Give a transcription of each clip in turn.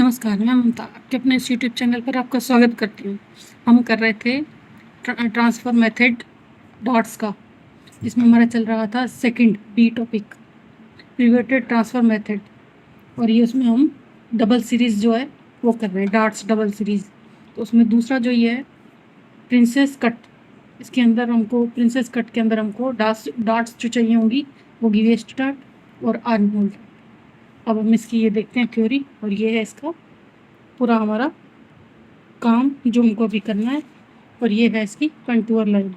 नमस्कार, मैं ममता आपके अपने इस यूट्यूब चैनल पर आपका स्वागत करती हूँ। हम कर रहे थे ट्रांसफ़र मेथड डॉट्स का, जिसमें हमारा चल रहा था second B topic pivoted transfer method, और ये उसमें हम डबल सीरीज़ जो है वो कर रहे हैं, डॉट्स डबल सीरीज़। तो उसमें दूसरा जो ये है प्रिंसेस कट, इसके अंदर हमको प्रिंसेस कट के अंदर हमको डॉट्स जो चाहिए होंगी वो होगी वेस्ट डॉट और आर्म होल। अब हम इसकी ये देखते हैं थ्योरी, और ये है इसका पूरा हमारा काम जो हमको अभी करना है। और ये है इसकी कंटूर लाइन।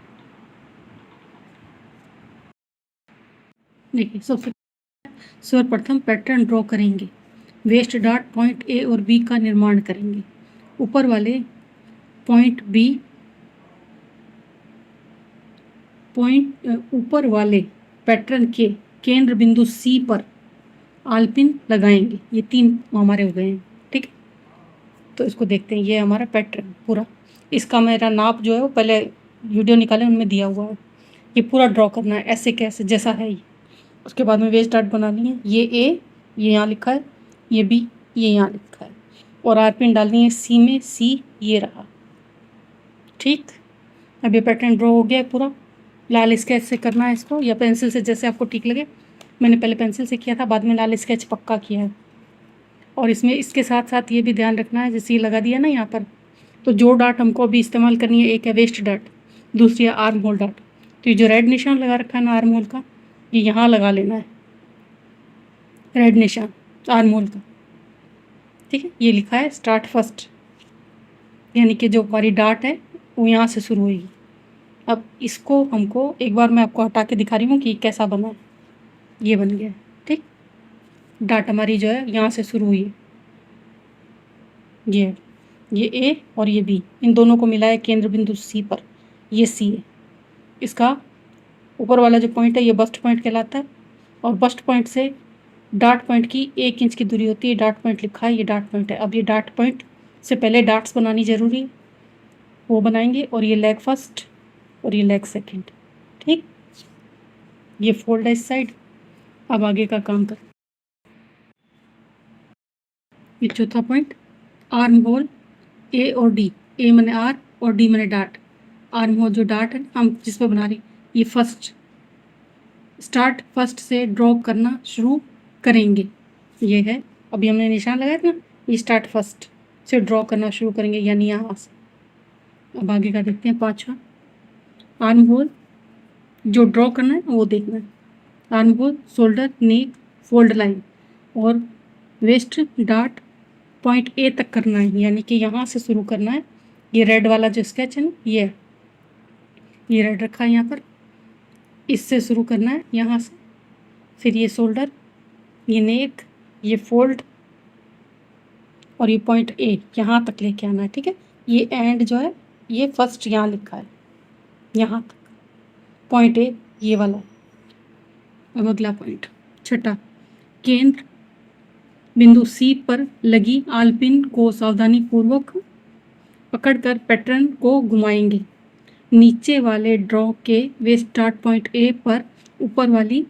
देखिए, सबसे सर्वप्रथम पैटर्न ड्रॉ करेंगे। वेस्ट डॉट पॉइंट ए और बी का निर्माण करेंगे। ऊपर वाले पॉइंट बी ऊपर वाले पैटर्न के केंद्र बिंदु सी पर आलपिन लगाएंगे। ये 3 हमारे हो गए हैं, ठीक है। तो इसको देखते हैं, ये हमारा पैटर्न पूरा। इसका मेरा नाप जो है वो पहले वीडियो निकाले उनमें दिया हुआ है। ये पूरा ड्रॉ करना है ऐसे कैसे जैसा है ये। उसके बाद में वेस्ट डॉट बनानी है। ये ए, ये यहाँ लिखा है, ये बी, ये यहाँ लिखा है, और आर पिन डालनी है सी में। सी ये रहा, ठीक। अब ये पैटर्न ड्रॉ हो गया है पूरा। लाल स्केच से करना है इसको, या पेंसिल से, जैसे आपको ठीक लगे। मैंने पहले पेंसिल से किया था, बाद में लाल स्केच पक्का किया है। और इसमें इसके साथ साथ ये भी ध्यान रखना है, जैसे ये लगा दिया ना यहाँ पर, तो जो डॉट हमको अभी इस्तेमाल करनी है, एक है वेस्ट डॉट, दूसरी है आर्म होल डॉट। तो ये जो रेड निशान लगा रखा है ना आर्म होल का, ये यहाँ लगा लेना है, रेड निशान आर्म होल का, ठीक है। ये लिखा है स्टार्ट फर्स्ट, यानी कि जो हमारी डॉट है वो यहाँ से शुरू होगी। अब इसको हमको एक बार मैं आपको हटा के दिखा रही हूँ कि कैसा बना है। ये बन गया है, ठीक। डॉट हमारी जो है यहाँ से शुरू हुई है, ये ए और ये बी, इन दोनों को मिला है केंद्र बिंदु सी पर। ये सी है। इसका ऊपर वाला जो पॉइंट है ये बस्ट पॉइंट कहलाता है, और बस्ट पॉइंट से डॉट पॉइंट की 1 इंच की दूरी होती है। डॉट पॉइंट लिखा है, ये डॉट पॉइंट है। अब ये डॉट पॉइंट से पहले डॉट्स बनानी ज़रूरी है, वो बनाएंगे। और ये लेग फर्स्ट और ये लेग सेकंड, ठीक। ये फोल्ड है इस साइड। अब आगे का काम कर, ये चौथा पॉइंट आर्म होल ए और डी। ए मैंने आर और डी मैंने डॉट। आर्म होल जो डॉट है हम जिस पर बना रहे, ये फर्स्ट, स्टार्ट फर्स्ट से ड्रॉ करना शुरू करेंगे। ये है, अभी हमने निशान लगाया था ना, ये स्टार्ट फर्स्ट से ड्रॉ करना शुरू करेंगे, यानी यहाँ से। अब आगे का देखते हैं, पाँचवा आर्म होल जो ड्रॉ करना है वो देखना है। आर्म होल, शोल्डर, नेक, फोल्ड लाइन और वेस्ट डॉट पॉइंट ए तक करना है, यानी कि यहाँ से शुरू करना है। ये रेड वाला जो स्केच है ना, ये रेड रखा है यहाँ पर, इससे शुरू करना है यहाँ से। फिर ये शोल्डर, ये नेक, ये फोल्ड और ये पॉइंट ए यहाँ तक लेके आना है, ठीक है। ये एंड जो है ये फर्स्ट यहाँ लिखा है, यहाँ तक पॉइंट ए ये वाला है। अब अगला पॉइंट, छठा, केंद्र बिंदु सी पर लगी आलपिन को सावधानी पूर्वक पकड़कर पैटर्न को घुमाएंगे। नीचे वाले ड्रॉ के वेस्ट स्टार्ट पॉइंट ए पर ऊपर वाली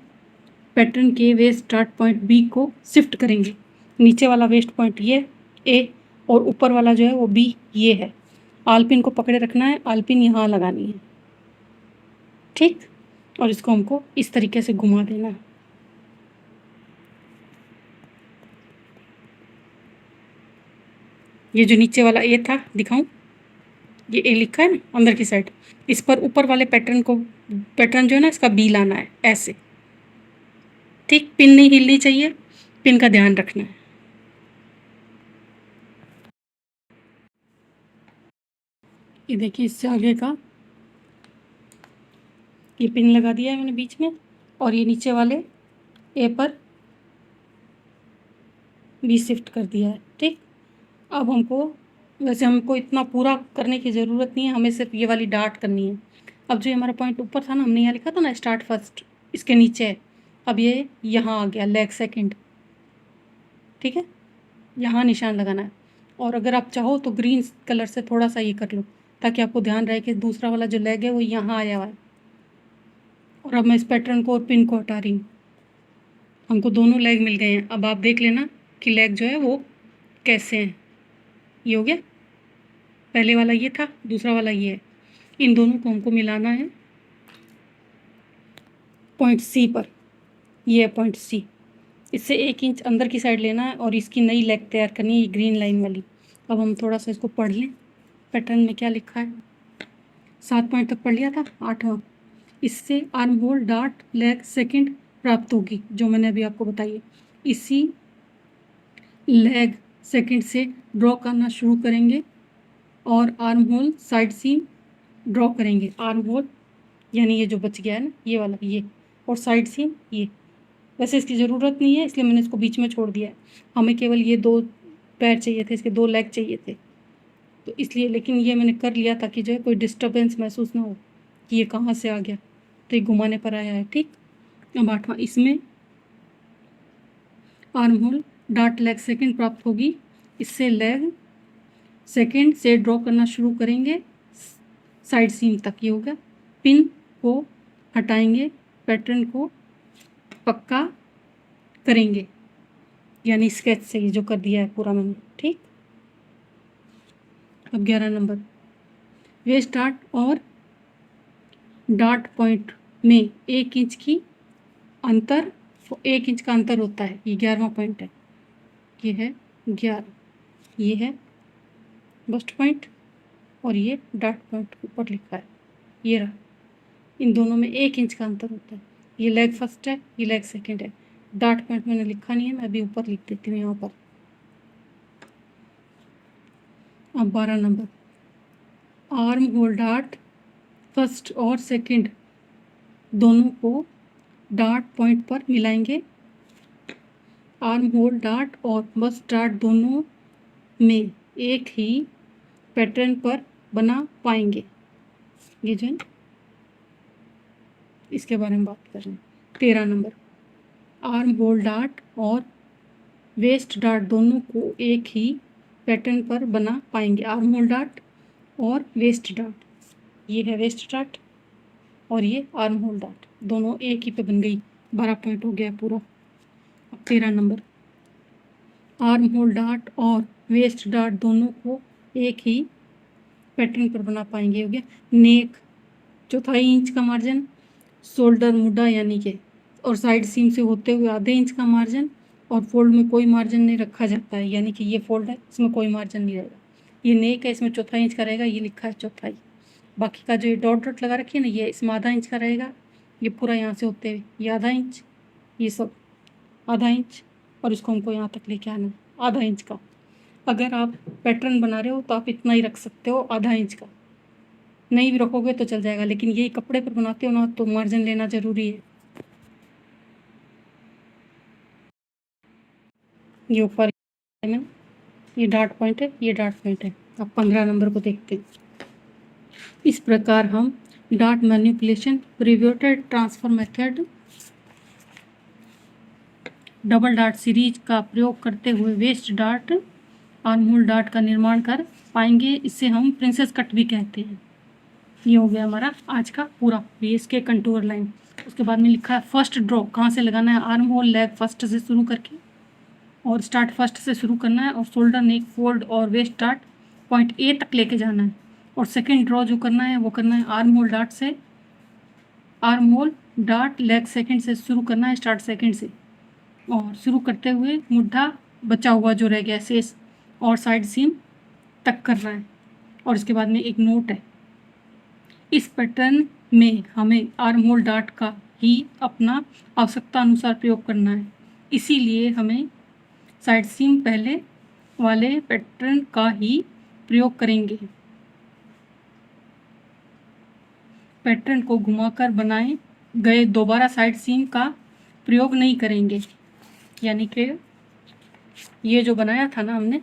पैटर्न के वेस्ट स्टार्ट पॉइंट बी को शिफ्ट करेंगे। नीचे वाला वेस्ट पॉइंट ये ए और ऊपर वाला जो है वो बी ये है। आलपिन को पकड़े रखना है, आलपिन यहाँ लगानी है, ठीक। और इसको हमको इस तरीके से घुमा देना है। ये जो नीचे वाला ए था, दिखाऊं, ये ए लिखा है ना अंदर की साइड, इस पर ऊपर वाले पैटर्न जो है ना इसका बी लाना है ऐसे, ठीक। पिन नहीं हिलनी चाहिए, पिन का ध्यान रखना है। ये देखिए, इससे आगे का ये पिन लगा दिया है मैंने बीच में, और ये नीचे वाले ए पर बी शिफ्ट कर दिया है, ठीक। अब वैसे हमको इतना पूरा करने की ज़रूरत नहीं है, हमें सिर्फ ये वाली डॉट करनी है। अब जो हमारा पॉइंट ऊपर था ना, हमने यहाँ लिखा था ना स्टार्ट फर्स्ट, इसके नीचे है। अब ये यहाँ आ गया लेग सेकंड, ठीक है। यहाँ निशान लगाना है, और अगर आप चाहो तो ग्रीन कलर से थोड़ा सा ये कर लो, ताकि आपको ध्यान रहे कि दूसरा वाला जो लेग है वो यहाँ आया हुआ है। और अब मैं इस पैटर्न को और पिन को हटा रही हूँ। हमको दोनों लेग मिल गए हैं। अब आप देख लेना कि लेग जो है वो कैसे हैं, ये हो गया। पहले वाला ये था, दूसरा वाला ये है। इन दोनों को हमको मिलाना है पॉइंट सी पर। ये है पॉइंट सी। इससे 1 इंच अंदर की साइड लेना है और इसकी नई लेग तैयार करनी है, ये ग्रीन लाइन वाली। अब हम थोड़ा सा इसको पढ़ लें। पैटर्न में क्या लिखा है, 7 पॉइंट तक पढ़ लिया था, 8वां। इससे arm hole dart leg second प्राप्त होगी, जो मैंने अभी आपको बताई है। इसी लेग सेकंड से ड्रॉ करना शुरू करेंगे और arm hole side seam draw करेंगे। आर्म होल यानी ये जो बच गया है ना, ये वाला, ये, और साइड सीम ये। वैसे इसकी ज़रूरत नहीं है, इसलिए मैंने इसको बीच में छोड़ दिया है। हमें केवल ये 2 पैर चाहिए थे, इसके 2 लेग चाहिए थे, तो इसलिए। लेकिन ये मैंने कर लिया ताकि जो है कोई डिस्टर्बेंस महसूस ना हो कि ये कहाँ से आ गया, तो ये घुमाने पर आया है। ठीक। अब 8वां, इसमें arm hole dart leg second प्राप्त होगी। इससे लेग सेकंड से ड्रॉ करना शुरू करेंगे साइड सीम तक, ये होगा। पिन को हटाएंगे, पैटर्न को पक्का करेंगे, यानी स्केच से ये जो कर दिया है पूरा मैंने। ठीक। अब 11 नंबर, वेस्ट डार्ट और डार्ट पॉइंट में 1 इंच की अंतर, 1 इंच का अंतर होता है। ये 11वां पॉइंट है, ये है 11, ये है बस्ट पॉइंट और ये डार्ट पॉइंट ऊपर लिखा है, ये रहा। इन दोनों में 1 इंच का अंतर होता है। ये लेग फर्स्ट है, ये लेग सेकंड है। डार्ट पॉइंट मैंने लिखा नहीं है, मैं अभी ऊपर लिख देती हूँ यहाँ पर। अब 12 number, arm hole dart first और सेकंड दोनों को डार्ट पॉइंट पर मिलाएंगे। आर्म होल डार्ट और बस्ट डार्ट दोनों में एक ही पैटर्न पर बना पाएंगे। ये जो है इसके बारे में बात कर रहे हैं। 13 नंबर, आर्म होल डार्ट और वेस्ट डार्ट दोनों को एक ही पैटर्न पर बना पाएंगे। आर्म होल डार्ट और वेस्ट डार्ट, ये है वेस्ट डार्ट और ये आर्म होल डार्ट, दोनों एक ही पे बन गई। 12 पॉइंट हो गया पूरा। अब 13 नंबर, आर्म होल डार्ट और वेस्ट डार्ट दोनों को एक ही पैटर्न पर बना पाएंगे, हो गया। नेक 1/4 इंच का मार्जिन, शोल्डर मुड्ढा यानी कि, और साइड सीम से होते हुए ½ इंच का मार्जिन, और फोल्ड में कोई मार्जिन नहीं रखा जाता है, यानी कि ये फोल्ड है, इसमें कोई मार्जिन नहीं रहेगा। ये नेक है, इसमें 1/4 इंच का रहेगा, ये लिखा है 1/4। बाकी का जो ये डॉट डॉट लगा रखी है ना, ये इसमें ½ इंच का रहेगा। ये पूरा यहाँ से होते हुए ये ½ इंच, ये सब ½ इंच, और इसको हमको यहाँ तक लेके आना है ½ इंच का। अगर आप पैटर्न बना रहे हो तो आप इतना ही रख सकते हो, ½ इंच का। नहीं भी रखोगे तो चल जाएगा, लेकिन ये कपड़े पर बनाते हो ना, तो मार्जिन लेना ज़रूरी है। ये ऊपर में ये डार्ट पॉइंट है, ये डार्ट पॉइंट है। अब 15 नंबर को देखते हैं। इस प्रकार हम dart manipulation, pivoted transfer method, double dart series का प्रयोग करते हुए waist dart, arm hole dart का निर्माण कर पाएंगे। इसे हम प्रिंसेस कट भी कहते हैं। ये हो गया हमारा आज का पूरा, ये इसके कंटूर लाइन। उसके बाद में लिखा है फर्स्ट ड्रॉ कहाँ से लगाना है, आर्म होल लेग फर्स्ट से शुरू करके, और स्टार्ट फर्स्ट से शुरू करना है, और शोल्डर नेक फोल्ड और वेस्ट डार्ट पॉइंट ए तक लेके जाना है। और सेकंड ड्रॉ जो करना है वो करना है आर्म होल डार्ट से, arm hole dart leg second से शुरू करना है, स्टार्ट सेकंड से, और शुरू करते हुए मुड्ढा बचा हुआ जो रह गया शेष और साइड सीम तक करना है। और इसके बाद में एक नोट है, इस पैटर्न में हमें आर्म होल डार्ट का ही अपना आवश्यकता अनुसार प्रयोग करना है, इसीलिए हमें साइड सीम पहले वाले पैटर्न का ही प्रयोग करेंगे। पैटर्न को घुमाकर बनाए गए दोबारा साइड सीम का प्रयोग नहीं करेंगे, यानी कि ये जो बनाया था ना हमने,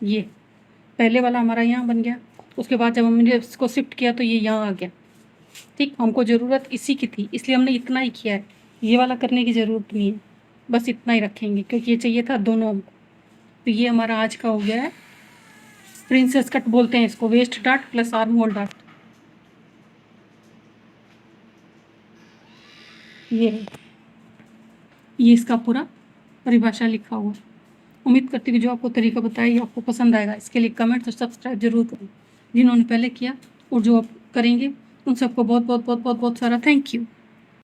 ये पहले वाला हमारा यहाँ बन गया, उसके बाद जब हमने इसको शिफ्ट किया तो ये यहाँ आ गया। ठीक, हमको ज़रूरत इसी की थी, इसलिए हमने इतना ही किया है, ये वाला करने की ज़रूरत नहीं है, बस इतना ही रखेंगे क्योंकि ये चाहिए था दोनों हमको। तो ये हमारा आज का हो गया है प्रिंसेस कट बोलते हैं इसको, waist dart plus arm whole dart. ये इसका पूरा परिभाषा लिखा हुआ। उम्मीद करती हूँ जो आपको तरीका बताया ये आपको पसंद आएगा। इसके लिए कमेंट और सब्सक्राइब ज़रूर करें जिन्होंने पहले किया और जो आप करेंगे उन सबको बहुत बहुत बहुत बहुत बहुत सारा थैंक यू।